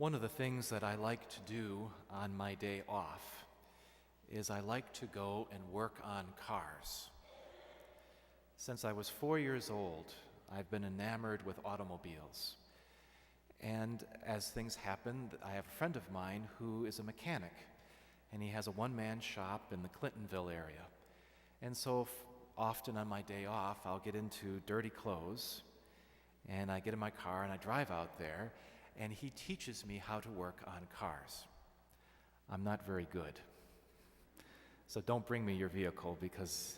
One of the things that I like to do on my day off is I like to go and work on cars. Since I was 4 years old, I've been enamored with automobiles. And as things happen, I have a friend of mine who is a mechanic, and he has a one-man shop in the Clintonville area. And so often on my day off, I'll get into dirty clothes, and I get in my car and I drive out there, and he teaches me how to work on cars. I'm not very good. So don't bring me your vehicle because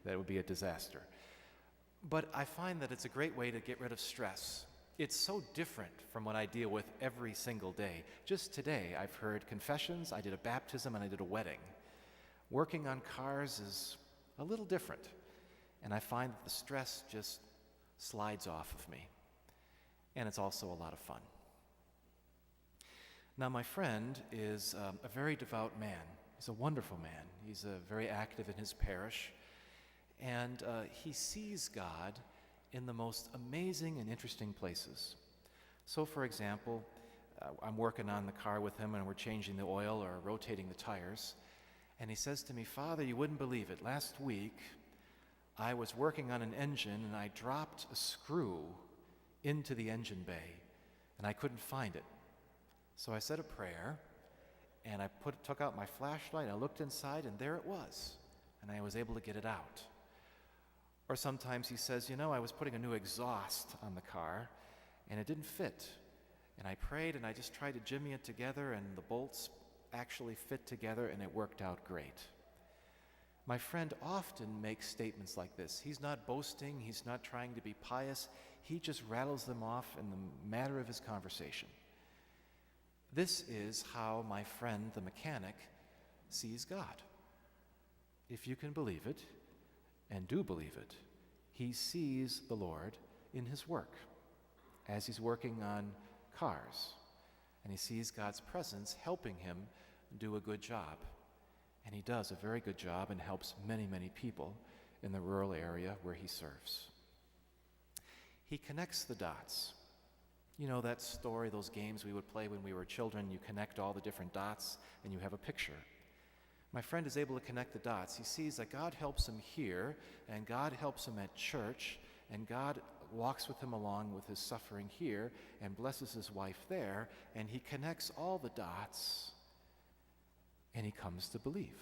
that would be a disaster. But I find that it's a great way to get rid of stress. It's so different from what I deal with every single day. Just today, I've heard confessions, I did a baptism, and I did a wedding. Working on cars is a little different, and I find that the stress just slides off of me. And it's also a lot of fun. Now, my friend is a very devout man. He's a wonderful man. He's very active in his parish, and he sees God in the most amazing and interesting places. So, for example, I'm working on the car with him, and we're changing the oil or rotating the tires, and he says to me, "Father, you wouldn't believe it. Last week, I was working on an engine, and I dropped a screw into the engine bay, and I couldn't find it. So I said a prayer, and I took out my flashlight, and I looked inside, and there it was, and I was able to get it out." Or sometimes he says, I was putting a new exhaust on the car, and it didn't fit. And I prayed, and I just tried to jimmy it together, and the bolts actually fit together, and it worked out great. My friend often makes statements like this. He's not boasting. He's not trying to be pious. He just rattles them off in the matter of his conversation. This is how my friend, the mechanic, sees God. If you can believe it, and do believe it, he sees the Lord in his work as he's working on cars. And he sees God's presence helping him do a good job. And he does a very good job and helps many, many people in the rural area where he serves. He connects the dots. You know that story, those games we would play when we were children, you connect all the different dots and you have a picture. My friend is able to connect the dots. He sees that God helps him here, and God helps him at church, and God walks with him along with his suffering here, and blesses his wife there, and he connects all the dots, and he comes to believe.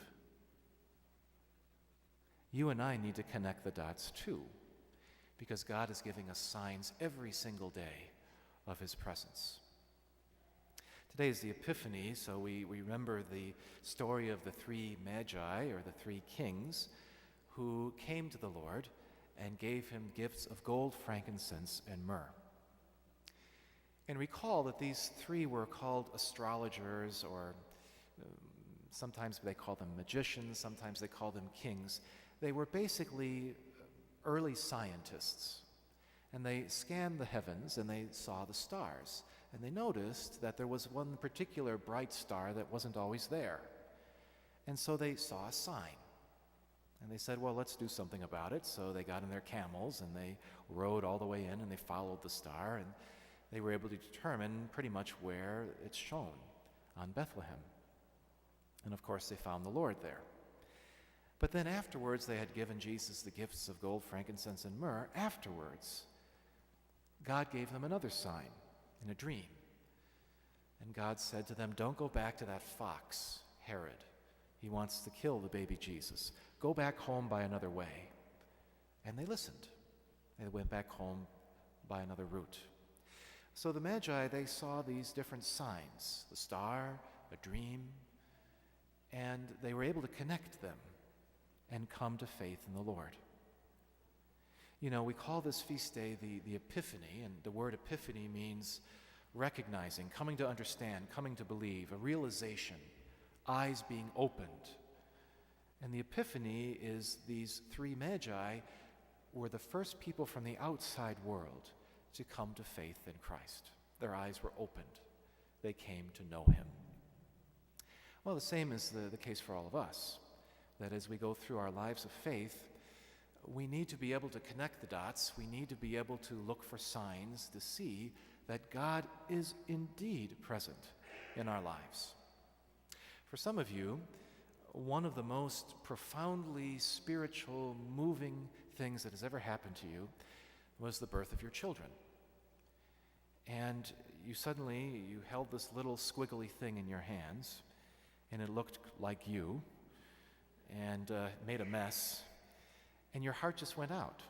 You and I need to connect the dots too, because God is giving us signs every single day of his presence. Today is the Epiphanies, so we remember the story of the three Magi, or the three kings, who came to the Lord and gave him gifts of gold, frankincense, and myrrh. And recall that these three were called astrologers, or sometimes they call them magicians, sometimes they call them kings. They were basically early scientists. And they scanned the heavens, and they saw the stars. And they noticed that there was one particular bright star that wasn't always there. And so they saw a sign. And they said, well, let's do something about it. So they got in their camels, and they rode all the way in, and they followed the star, and they were able to determine pretty much where it's shown, on Bethlehem. And of course, they found the Lord there. But then afterwards, they had given Jesus the gifts of gold, frankincense, and myrrh. Afterwards, God gave them another sign in a dream. And God said to them, don't go back to that fox, Herod. He wants to kill the baby Jesus. Go back home by another way. And they listened. They went back home by another route. So the Magi, they saw these different signs, the star, a dream, and they were able to connect them and come to faith in the Lord. We call this feast day the Epiphany, and the word epiphany means recognizing, coming to understand, coming to believe, a realization, eyes being opened. And the Epiphany is these three Magi were the first people from the outside world to come to faith in Christ. Their eyes were opened. They came to know him. Well, the same is the case for all of us, that as we go through our lives of faith, we need to be able to connect the dots. We need to be able to look for signs to see that God is indeed present in our lives. For some of you, one of the most profoundly spiritual, moving things that has ever happened to you was the birth of your children. And you held this little squiggly thing in your hands, and it looked like you, and made a mess, and your heart just went out.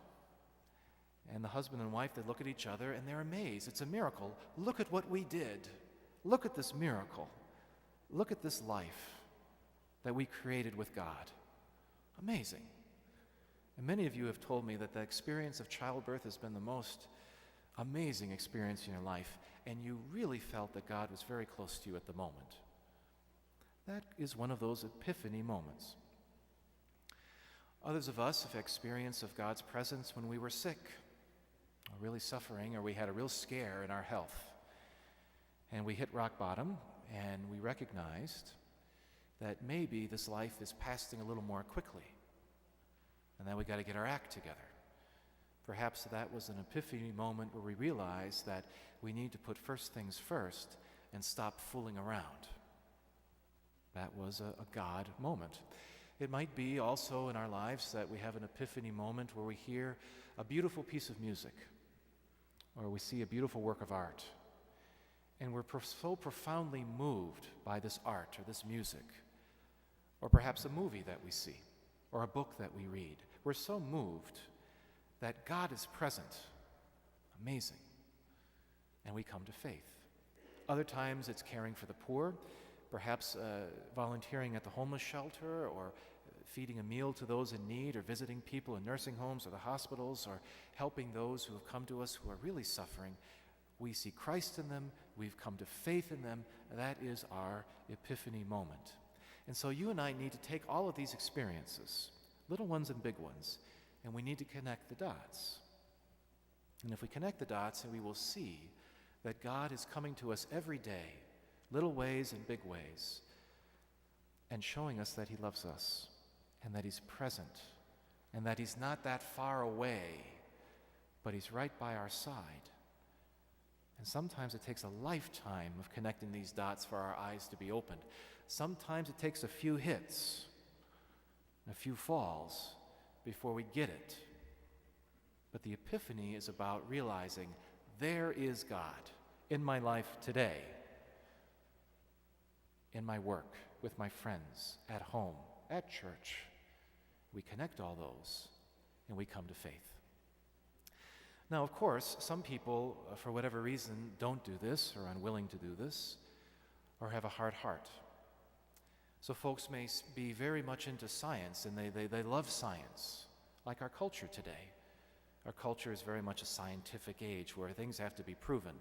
And the husband and wife, they look at each other, and they're amazed. It's a miracle. Look at what we did. Look at this miracle. Look at this life that we created with God. Amazing. And many of you have told me that the experience of childbirth has been the most amazing experience in your life, and you really felt that God was very close to you at the moment. That is one of those epiphany moments. Others of us have experience of God's presence when we were sick, or really suffering, or we had a real scare in our health. And we hit rock bottom, and we recognized that maybe this life is passing a little more quickly, and that we got to get our act together. Perhaps that was an epiphany moment where we realized that we need to put first things first and stop fooling around. That was a God moment. It might be also in our lives that we have an epiphany moment where we hear a beautiful piece of music, or we see a beautiful work of art, and we're so profoundly moved by this art or this music, or perhaps a movie that we see, or a book that we read. We're so moved that God is present. Amazing. And we come to faith. Other times it's caring for the poor, perhaps volunteering at the homeless shelter, or feeding a meal to those in need, or visiting people in nursing homes or the hospitals, or helping those who have come to us who are really suffering. We see Christ in them, we've come to faith in them. That is our epiphany moment. And so you and I need to take all of these experiences, little ones and big ones, and we need to connect the dots. And if we connect the dots, then we will see that God is coming to us every day, little ways and big ways, and showing us that he loves us, and that he's present, and that he's not that far away, but he's right by our side. And sometimes it takes a lifetime of connecting these dots for our eyes to be opened. Sometimes it takes a few hits, a few falls, before we get it. But the epiphany is about realizing there is God in my life today, in my work, with my friends, at home, at church. We connect all those, and we come to faith. Now, of course, some people, for whatever reason, don't do this, or are unwilling to do this, or have a hard heart. So folks may be very much into science, and they love science, like our culture today. Our culture is very much a scientific age where things have to be proven.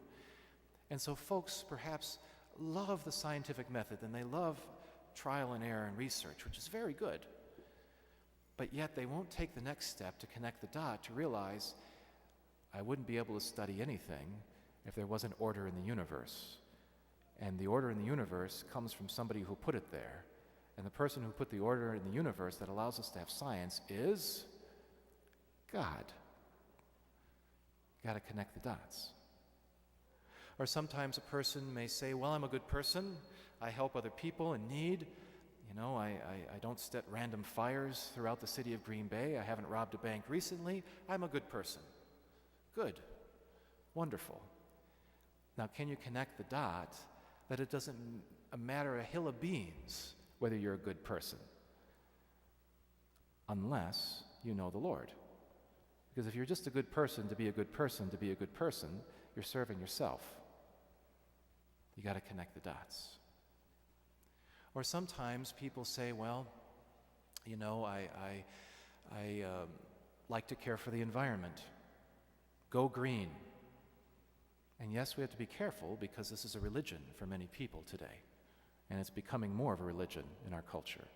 And so folks perhaps love the scientific method, and they love trial and error and research, which is very good. But yet they won't take the next step to connect the dot to realize, I wouldn't be able to study anything if there wasn't order in the universe. And the order in the universe comes from somebody who put it there. And the person who put the order in the universe that allows us to have science is God. Got to connect the dots. Or sometimes a person may say, well, I'm a good person. I help other people in need. You know, I don't set random fires throughout the city of Green Bay. I haven't robbed a bank recently. I'm a good person. Good. Wonderful. Now, can you connect the dot that it doesn't matter a hill of beans whether you're a good person? Unless you know the Lord. Because if you're just a good person to be a good person to be a good person, you're serving yourself. You got to connect the dots. Or sometimes people say, well, you know, I like to care for the environment. Go green. And yes, we have to be careful because this is a religion for many people today. And it's becoming more of a religion in our culture.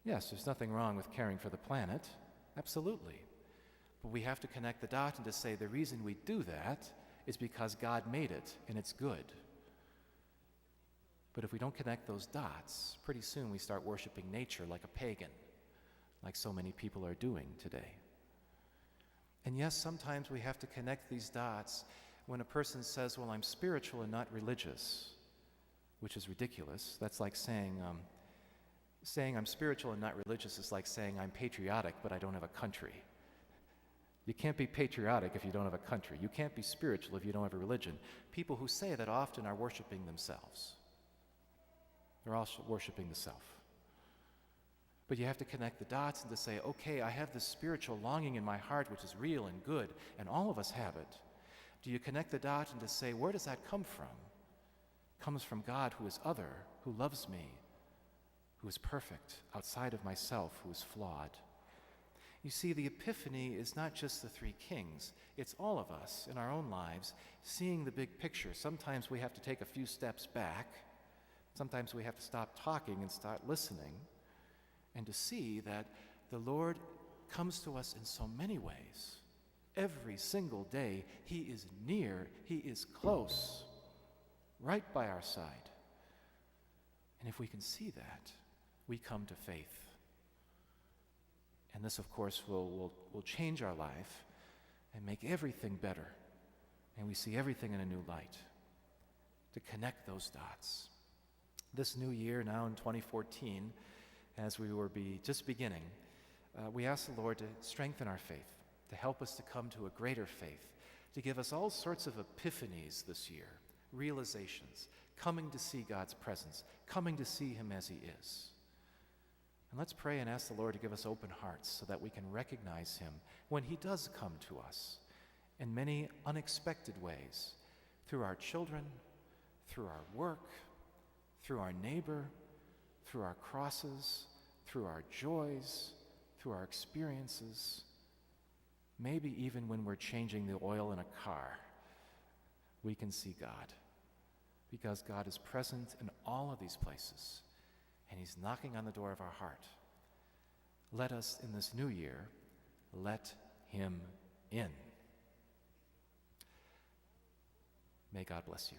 Yes, there's nothing wrong with caring for the planet. Absolutely. But we have to connect the dot and to say the reason we do that is because God made it and it's good. But if we don't connect those dots, pretty soon we start worshiping nature like a pagan, like so many people are doing today. And yes, sometimes we have to connect these dots when a person says, well, I'm spiritual and not religious, which is ridiculous. That's like saying I'm spiritual and not religious is like saying I'm patriotic, but I don't have a country. You can't be patriotic if you don't have a country. You can't be spiritual if you don't have a religion. People who say that often are worshiping themselves. They're also worshiping the self. But you have to connect the dots and to say, okay, I have this spiritual longing in my heart which is real and good, and all of us have it. Do you connect the dot and to say, where does that come from? It comes from God who is other, who loves me, who is perfect, outside of myself, who is flawed. You see, the Epiphany is not just the three kings. It's all of us in our own lives seeing the big picture. Sometimes we have to take a few steps back. Sometimes we have to stop talking and start listening, and to see that the Lord comes to us in so many ways. Every single day, he is near, he is close, right by our side. And if we can see that, we come to faith. And this, of course, will change our life and make everything better. And we see everything in a new light. To connect those dots. This new year, now in 2014, as we were just beginning, we ask the Lord to strengthen our faith, to help us to come to a greater faith, to give us all sorts of epiphanies this year, realizations, coming to see God's presence, coming to see him as he is. And let's pray and ask the Lord to give us open hearts so that we can recognize him when he does come to us in many unexpected ways, through our children, through our work, through our neighbor, through our crosses, through our joys, through our experiences, maybe even when we're changing the oil in a car, we can see God. Because God is present in all of these places, and he's knocking on the door of our heart. Let us, in this new year, let him in. May God bless you.